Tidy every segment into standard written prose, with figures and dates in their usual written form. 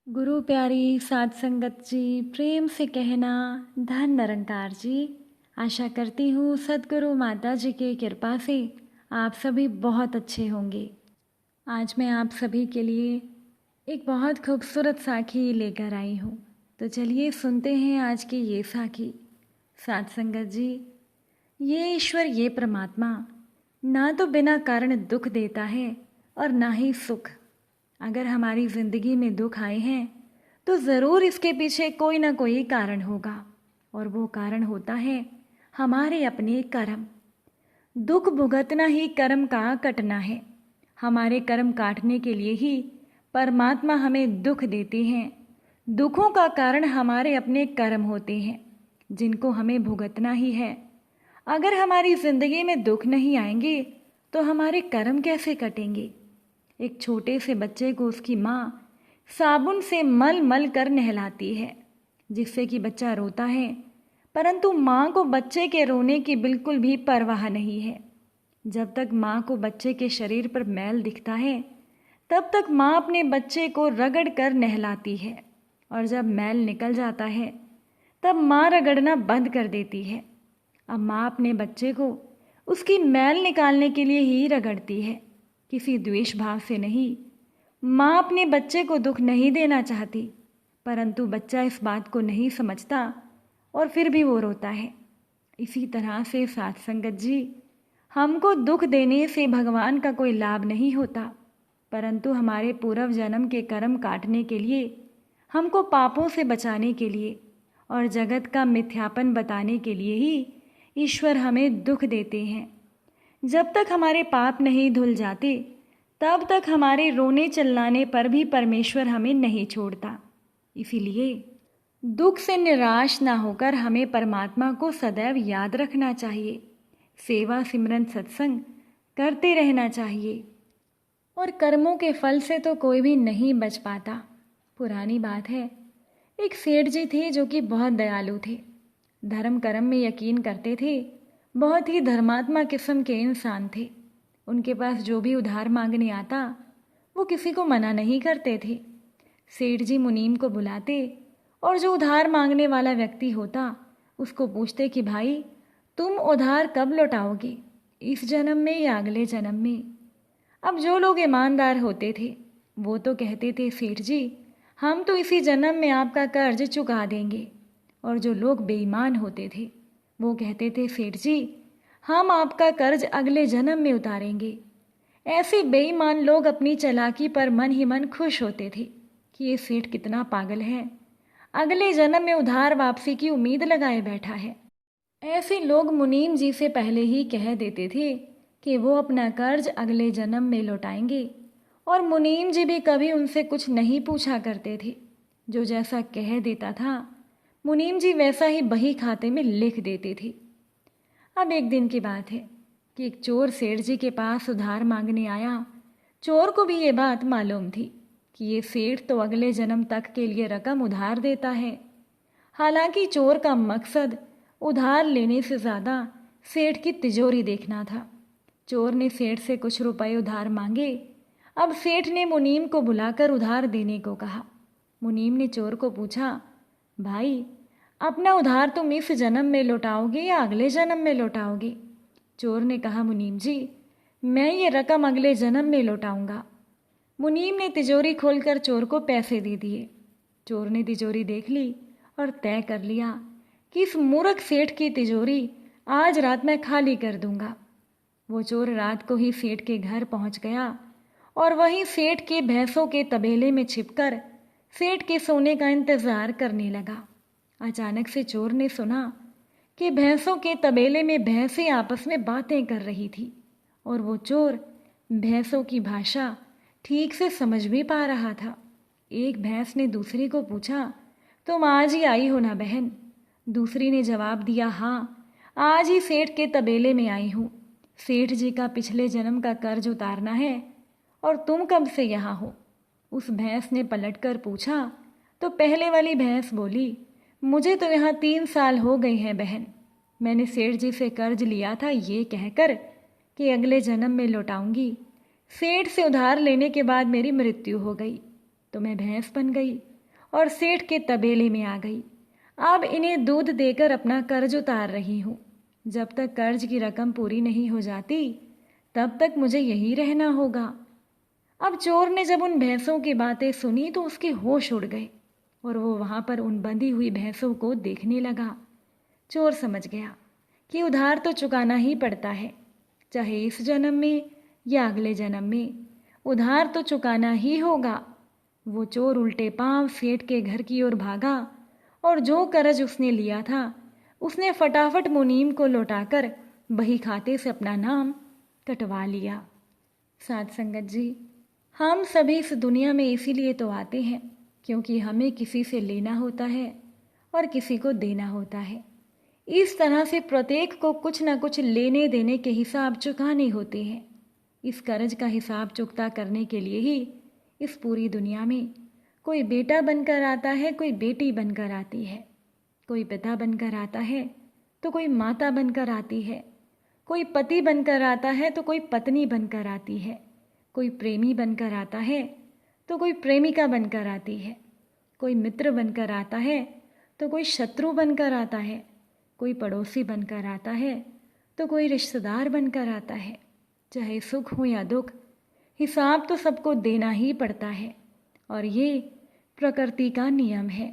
गुरु प्यारी साध संगत जी, प्रेम से कहना धन निरंकार जी। आशा करती हूँ सद्गुरु माता जी की कृपा से आप सभी बहुत अच्छे होंगे। आज मैं आप सभी के लिए एक बहुत खूबसूरत साखी लेकर आई हूँ। तो चलिए सुनते हैं आज की ये साखी। साध संगत जी, ये ईश्वर, ये परमात्मा ना तो बिना कारण दुख देता है और ना ही सुख। अगर हमारी ज़िंदगी में दुख आए हैं तो ज़रूर इसके पीछे कोई ना कोई कारण होगा, और वो कारण होता है हमारे अपने कर्म। दुख भुगतना ही कर्म का कटना है। हमारे कर्म काटने के लिए ही परमात्मा हमें दुख देते हैं। दुखों का कारण हमारे अपने कर्म होते हैं, जिनको हमें भुगतना ही है। अगर हमारी ज़िंदगी में दुख नहीं आएंगे तो हमारे कर्म कैसे कटेंगे। एक छोटे से बच्चे को उसकी माँ साबुन से मल मल कर नहलाती है, जिससे कि बच्चा रोता है, परंतु माँ को बच्चे के रोने की बिल्कुल भी परवाह नहीं है। जब तक माँ को बच्चे के शरीर पर मैल दिखता है तब तक माँ अपने बच्चे को रगड़ कर नहलाती है, और जब मैल निकल जाता है तब माँ रगड़ना बंद कर देती है। अब माँ अपने बच्चे को उसकी मैल निकालने के लिए ही रगड़ती है, किसी द्वेष भाव से नहीं। माँ अपने बच्चे को दुख नहीं देना चाहती, परंतु बच्चा इस बात को नहीं समझता और फिर भी वो रोता है। इसी तरह से साध संगत जी, हमको दुख देने से भगवान का कोई लाभ नहीं होता, परंतु हमारे पूर्व जन्म के कर्म काटने के लिए, हमको पापों से बचाने के लिए और जगत का मिथ्यापन बताने के लिए ही ईश्वर हमें दुख देते हैं। जब तक हमारे पाप नहीं धुल जाते तब तक हमारे रोने चिल्लाने पर भी परमेश्वर हमें नहीं छोड़ता। इसीलिए दुख से निराश ना होकर हमें परमात्मा को सदैव याद रखना चाहिए। सेवा सिमरन सत्संग करते रहना चाहिए, और कर्मों के फल से तो कोई भी नहीं बच पाता। पुरानी बात है, एक सेठ जी थे जो कि बहुत दयालु थे, धर्म कर्म में यकीन करते थे, बहुत ही धर्मात्मा किस्म के इंसान थे। उनके पास जो भी उधार मांगने आता वो किसी को मना नहीं करते थे। सेठ जी मुनीम को बुलाते और जो उधार मांगने वाला व्यक्ति होता उसको पूछते कि भाई, तुम उधार कब लौटाओगे, इस जन्म में या अगले जन्म में। अब जो लोग ईमानदार होते थे वो तो कहते थे, सेठ जी हम तो इसी जन्म में आपका कर्ज चुका देंगे। और जो लोग बेईमान होते थे वो कहते थे, सेठ जी हम आपका कर्ज अगले जन्म में उतारेंगे। ऐसे बेईमान लोग अपनी चालाकी पर मन ही मन खुश होते थे कि ये सेठ कितना पागल है, अगले जन्म में उधार वापसी की उम्मीद लगाए बैठा है। ऐसे लोग मुनीम जी से पहले ही कह देते थे कि वो अपना कर्ज अगले जन्म में लौटाएंगे, और मुनीम जी भी कभी उनसे कुछ नहीं पूछा करते थे। जो जैसा कह देता था मुनीम जी वैसा ही बही खाते में लिख देते थे। अब एक दिन की बात है कि एक चोर सेठ जी के पास उधार मांगने आया। चोर को भी ये बात मालूम थी कि ये सेठ तो अगले जन्म तक के लिए रकम उधार देता है। हालांकि चोर का मकसद उधार लेने से ज़्यादा सेठ की तिजोरी देखना था। चोर ने सेठ से कुछ रुपए उधार मांगे। अब सेठ ने मुनीम को बुलाकर उधार देने को कहा। मुनीम ने चोर को पूछा, भाई अपना उधार तुम इस जन्म में लौटाओगे या अगले जन्म में लौटाओगे। चोर ने कहा, मुनीम जी मैं ये रकम अगले जन्म में लौटाऊंगा। मुनीम ने तिजोरी खोलकर चोर को पैसे दे दिए। चोर ने तिजोरी देख ली और तय कर लिया कि इस मूर्ख सेठ की तिजोरी आज रात मैं खाली कर दूंगा। वो चोर रात को ही सेठ के घर पहुंच गया और वहीं सेठ के भैंसों के तबेले में छिपकर सेठ के सोने का इंतजार करने लगा। अचानक से चोर ने सुना कि भैंसों के तबेले में भैंसें आपस में बातें कर रही थी, और वो चोर भैंसों की भाषा ठीक से समझ भी पा रहा था। एक भैंस ने दूसरी को पूछा, तुम आज ही आई हो ना बहन। दूसरी ने जवाब दिया, हाँ आज ही सेठ के तबेले में आई हूँ। सेठ जी का पिछले जन्म का कर्ज उतारना है। और तुम कब से यहाँ हो? उस भैंस ने पलटकर पूछा तो पहले वाली भैंस बोली, मुझे तो यहाँ 3 साल हो गए हैं बहन। मैंने सेठ जी से कर्ज लिया था ये कहकर कि अगले जन्म में लौटाऊंगी। सेठ से उधार लेने के बाद मेरी मृत्यु हो गई तो मैं भैंस बन गई। और सेठ के तबेले में आ गई। अब इन्हें दूध देकर अपना कर्ज उतार रही हूँ। जब तक कर्ज की रकम पूरी नहीं हो जाती तब तक मुझे यहीं रहना होगा। अब चोर ने जब उन भैंसों की बातें सुनी तो उसके होश उड़ गए और वो वहाँ पर उन बंधी हुई भैंसों को देखने लगा। चोर समझ गया कि उधार तो चुकाना ही पड़ता है, चाहे इस जन्म में या अगले जन्म में, उधार तो चुकाना ही होगा। वो चोर उल्टे पांव सेठ के घर की ओर भागा और जो कर्ज उसने लिया था उसने फटाफट मुनीम को लौटाकर बही खाते से अपना नाम कटवा लिया। साध संगत जी, हम सभी इस दुनिया में इसीलिए तो आते हैं क्योंकि हमें किसी से लेना होता है और किसी को देना होता है। इस तरह से प्रत्येक को कुछ न कुछ लेने देने के हिसाब चुकाने होते हैं। इस कर्ज का हिसाब चुकता करने के लिए ही इस पूरी दुनिया में कोई बेटा बनकर आता है, कोई बेटी बनकर आती है, कोई पिता बनकर आता है तो कोई माता बनकर आती है, कोई पति बनकर आता है तो कोई पत्नी बनकर आती है, कोई प्रेमी बनकर आता है तो कोई प्रेमिका बनकर आती है, कोई मित्र बनकर आता है तो कोई शत्रु बनकर आता है, कोई पड़ोसी बनकर आता है तो कोई रिश्तेदार बनकर आता है। चाहे सुख हो या दुख, हिसाब तो सबको देना ही पड़ता है और ये प्रकृति का नियम है।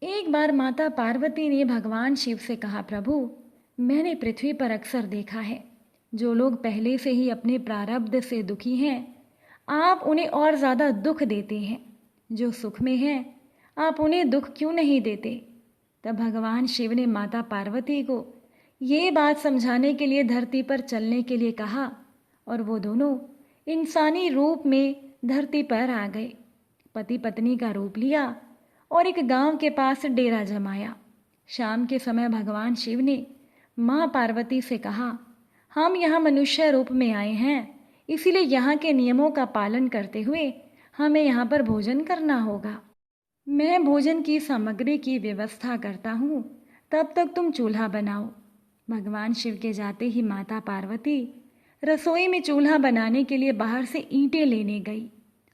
एक बार माता पार्वती ने भगवान शिव से कहा, प्रभु, मैंने पृथ्वी पर अक्सर देखा है जो लोग पहले से ही अपने प्रारब्ध से दुखी हैं आप उन्हें और ज़्यादा दुख देते हैं। जो सुख में हैं आप उन्हें दुख क्यों नहीं देते? तब भगवान शिव ने माता पार्वती को ये बात समझाने के लिए धरती पर चलने के लिए कहा और वो दोनों इंसानी रूप में धरती पर आ गए। पति पत्नी का रूप लिया और एक गांव के पास डेरा जमाया। शाम के समय भगवान शिव ने माँ पार्वती से कहा, हम यहाँ मनुष्य रूप में आए हैं, इसीलिए यहाँ के नियमों का पालन करते हुए हमें यहाँ पर भोजन करना होगा। मैं भोजन की सामग्री की व्यवस्था करता हूँ, तब तक तुम चूल्हा बनाओ। भगवान शिव के जाते ही माता पार्वती रसोई में चूल्हा बनाने के लिए बाहर से ईंटें लेने गई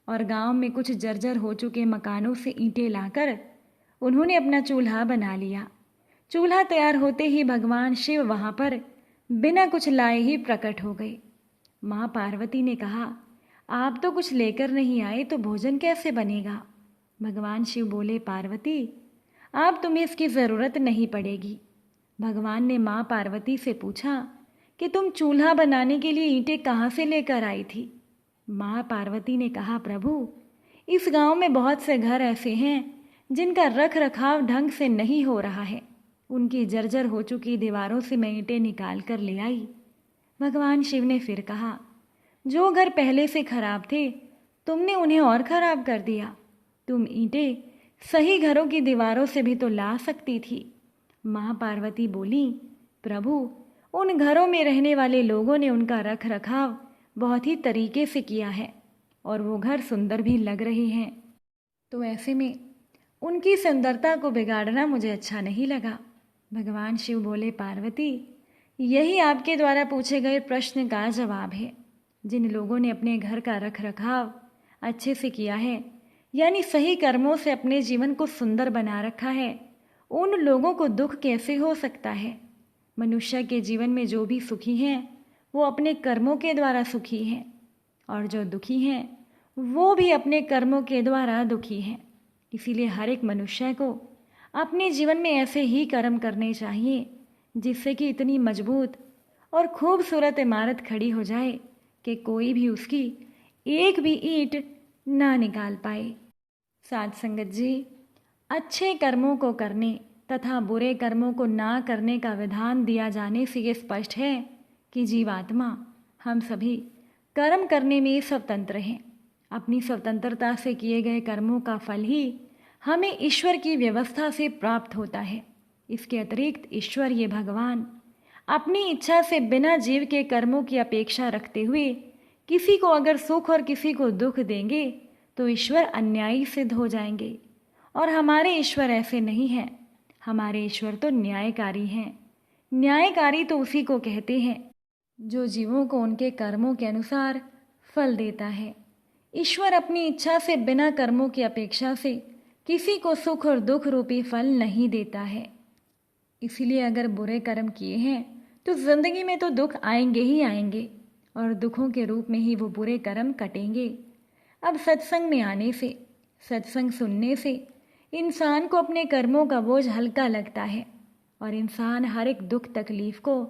और गांव में कुछ जर्जर हो चुके मकानों से ईंटें लाकर उन्होंने अपना चूल्हा बना लिया। चूल्हा तैयार होते ही भगवान शिव वहाँ पर बिना कुछ लाए ही प्रकट हो गए। माँ पार्वती ने कहा, आप तो कुछ लेकर नहीं आए तो भोजन कैसे बनेगा? भगवान शिव बोले, पार्वती, अब तुम्हें इसकी ज़रूरत नहीं पड़ेगी। भगवान ने माँ पार्वती से पूछा कि तुम चूल्हा बनाने के लिए ईंटें कहाँ से लेकर आई थी? माँ पार्वती ने कहा, प्रभु, इस गांव में बहुत से घर ऐसे हैं जिनका रख रखाव ढंग से नहीं हो रहा है। उनकी जर्जर हो चुकी दीवारों से मैं ईंटें निकाल कर ले आई। भगवान शिव ने फिर कहा, जो घर पहले से खराब थे तुमने उन्हें और खराब कर दिया। तुम ईंटें सही घरों की दीवारों से भी तो ला सकती थी। माँ पार्वती बोली, प्रभु, उन घरों में रहने वाले लोगों ने उनका रख रखाव बहुत ही तरीके से किया है और वो घर सुंदर भी लग रहे हैं, तो ऐसे में उनकी सुंदरता को बिगाड़ना मुझे अच्छा नहीं लगा। भगवान शिव बोले, पार्वती, यही आपके द्वारा पूछे गए प्रश्न का जवाब है। जिन लोगों ने अपने घर का रख रखाव अच्छे से किया है, यानी सही कर्मों से अपने जीवन को सुंदर बना रखा है, उन लोगों को दुख कैसे हो सकता है? मनुष्य के जीवन में जो भी सुखी हैं वो अपने कर्मों के द्वारा सुखी हैं और जो दुखी हैं वो भी अपने कर्मों के द्वारा दुखी हैं। इसीलिए हर एक मनुष्य को अपने जीवन में ऐसे ही कर्म करने चाहिए जिससे कि इतनी मजबूत और खूबसूरत इमारत खड़ी हो जाए कि कोई भी उसकी एक भी ईंट ना निकाल पाए। साध संगत जी, अच्छे कर्मों को करने तथा बुरे कर्मों को ना करने का विधान दिया जाने से ये स्पष्ट है कि जीवात्मा, हम सभी कर्म करने में स्वतंत्र हैं। अपनी स्वतंत्रता से किए गए कर्मों का फल ही हमें ईश्वर की व्यवस्था से प्राप्त होता है। इसके अतिरिक्त ईश्वर, ये भगवान, अपनी इच्छा से बिना जीव के कर्मों की अपेक्षा रखते हुए किसी को अगर सुख और किसी को दुख देंगे तो ईश्वर अन्यायी सिद्ध हो जाएंगे। और हमारे ईश्वर ऐसे नहीं हैं। हमारे ईश्वर तो न्यायकारी हैं। न्यायकारी तो उसी को कहते हैं जो जीवों को उनके कर्मों के अनुसार फल देता है। ईश्वर अपनी इच्छा से बिना कर्मों की अपेक्षा से किसी को सुख और दुख रूपी फल नहीं देता है। इसलिए अगर बुरे कर्म किए हैं तो जिंदगी में तो दुख आएंगे ही आएंगे और दुखों के रूप में ही वो बुरे कर्म कटेंगे। अब सत्संग में आने से, सत्संग सुनने से इंसान को अपने कर्मों का बोझ हल्का लगता है और इंसान हर एक दुख तकलीफ को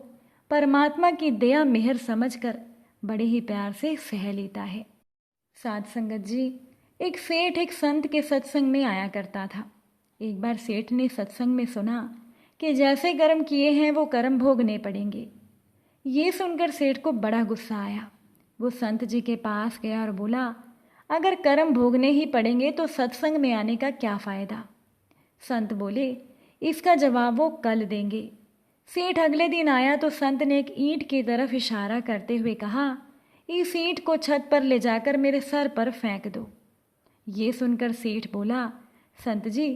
परमात्मा की दया मेहर समझकर बड़े ही प्यार से सह लेता है। साध संगत जी, एक सेठ एक संत के सत्संग में आया करता था। एक बार सेठ ने सत्संग में सुना कि जैसे कर्म किए हैं वो कर्म भोगने पड़ेंगे। ये सुनकर सेठ को बड़ा गुस्सा आया। वो संत जी के पास गया और बोला, अगर कर्म भोगने ही पड़ेंगे तो सत्संग में आने का क्या फ़ायदा। संत बोले, इसका जवाब वो कल देंगे। सेठ अगले दिन आया तो संत ने एक ईंट की तरफ इशारा करते हुए कहा, इस ईंट को छत पर ले जाकर मेरे सर पर फेंक दो। ये सुनकर सेठ बोला, संत जी,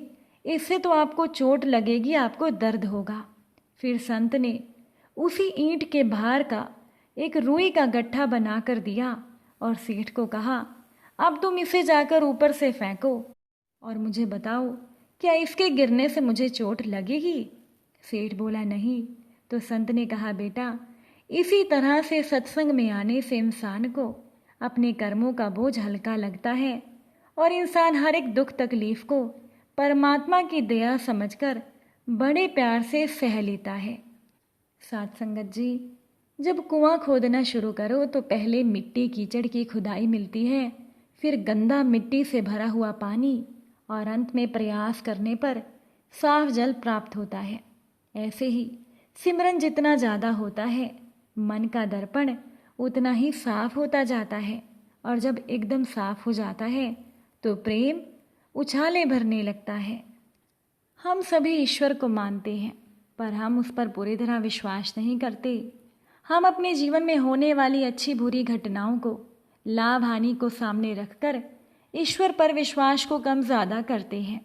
इससे तो आपको चोट लगेगी, आपको दर्द होगा। फिर संत ने उसी ईंट के भार का एक रुई का गट्ठा बनाकर दिया और सेठ को कहा, अब तुम इसे जाकर ऊपर से फेंको और मुझे बताओ, क्या इसके गिरने से मुझे चोट लगेगी। सेठ बोला, नहीं। तो संत ने कहा, बेटा, इसी तरह से सत्संग में आने से इंसान को अपने कर्मों का बोझ हल्का लगता है और इंसान हर एक दुख तकलीफ को परमात्मा की दया समझकर बड़े प्यार से सह लेता है। साध संगत जी, जब कुआं खोदना शुरू करो तो पहले मिट्टी कीचड़ की खुदाई मिलती है, फिर गंदा मिट्टी से भरा हुआ पानी और अंत में प्रयास करने पर साफ जल प्राप्त होता है। ऐसे ही सिमरन जितना ज़्यादा होता है, मन का दर्पण उतना ही साफ होता जाता है और जब एकदम साफ हो जाता है तो प्रेम उछाले भरने लगता है। हम सभी ईश्वर को मानते हैं पर हम उस पर पूरी तरह विश्वास नहीं करते। हम अपने जीवन में होने वाली अच्छी बुरी घटनाओं को, लाभ हानि को सामने रखकर ईश्वर पर विश्वास को कम ज़्यादा करते हैं।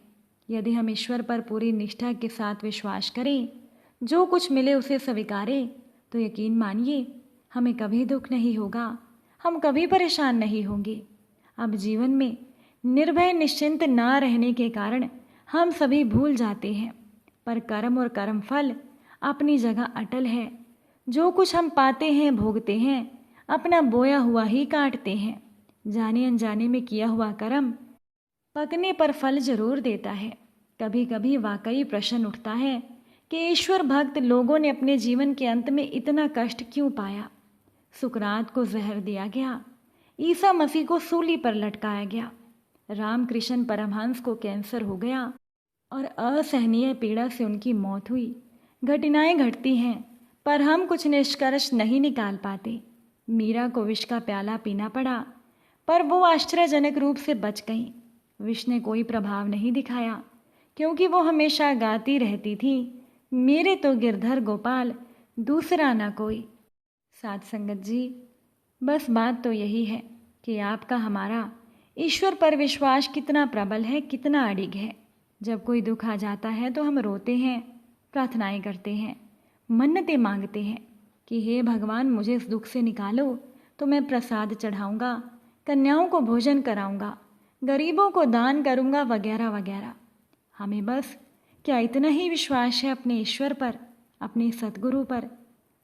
यदि हम ईश्वर पर पूरी निष्ठा के साथ विश्वास करें, जो कुछ मिले उसे स्वीकारें, तो यकीन मानिए हमें कभी दुख नहीं होगा, हम कभी परेशान नहीं होंगे। अब जीवन में निर्भय निश्चिंत ना रहने के कारण हम सभी भूल जाते हैं, पर कर्म और कर्म फल अपनी जगह अटल है। जो कुछ हम पाते हैं, भोगते हैं, अपना बोया हुआ ही काटते हैं। जाने अनजाने में किया हुआ कर्म पकने पर फल जरूर देता है। कभी कभी वाकई प्रश्न उठता है कि ईश्वर भक्त लोगों ने अपने जीवन के अंत में इतना कष्ट क्यों पाया। सुकरात को जहर दिया गया, ईसा मसीह को सूली पर लटकाया गया, रामकृष्ण परमहंस को कैंसर हो गया और असहनीय पीड़ा से उनकी मौत हुई। घटनाएं घटती हैं पर हम कुछ निष्कर्ष नहीं निकाल पाते। मीरा को विष का प्याला पीना पड़ा पर वो आश्चर्यजनक रूप से बच गईं। विष ने कोई प्रभाव नहीं दिखाया क्योंकि वो हमेशा गाती रहती थी, मेरे तो गिरधर गोपाल दूसरा ना कोई। साध संगत जी, बस बात तो यही है कि आपका हमारा ईश्वर पर विश्वास कितना प्रबल है, कितना अडिग है। जब कोई दुख आ जाता है तो हम रोते हैं, प्रार्थनाएं करते हैं, मन्नतें मांगते हैं कि हे भगवान, मुझे इस दुख से निकालो तो मैं प्रसाद चढ़ाऊंगा, कन्याओं को भोजन कराऊंगा, गरीबों को दान करूंगा, वगैरह वगैरह। हमें बस क्या इतना ही विश्वास है अपने ईश्वर पर, अपने सतगुरु पर।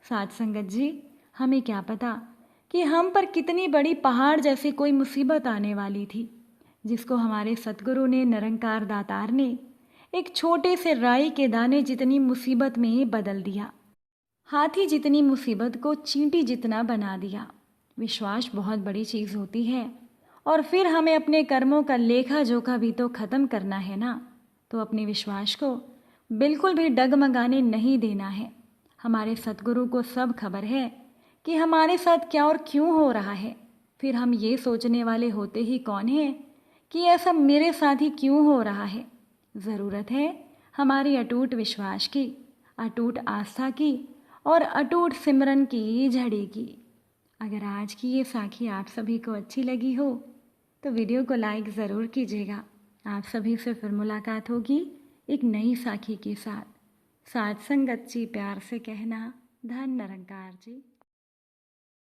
साध संगत जी, हमें क्या पता कि हम पर कितनी बड़ी पहाड़ जैसी कोई मुसीबत आने वाली थी, जिसको हमारे सतगुरु ने, निरंकार दातार ने, एक छोटे से राई के दाने जितनी मुसीबत में बदल दिया। हाथी जितनी मुसीबत को चींटी जितना बना दिया। विश्वास बहुत बड़ी चीज़ होती है और फिर हमें अपने कर्मों का लेखा जोखा भी तो ख़त्म करना है ना। तो अपने विश्वास को बिल्कुल भी डगमगाने नहीं देना है। हमारे सतगुरु को सब खबर है कि हमारे साथ क्या और क्यों हो रहा है। फिर हम ये सोचने वाले होते ही कौन हैं कि ऐसा मेरे साथ ही क्यों हो रहा है। ज़रूरत है हमारी अटूट विश्वास की, अटूट आस्था की और अटूट सिमरन की झड़ी की। अगर आज की ये साखी आप सभी को अच्छी लगी हो तो वीडियो को लाइक ज़रूर कीजिएगा। आप सभी से फिर मुलाकात होगी एक नई साखी के साथ। साध संगत जी प्यार से कहना, धन निरंकार जी।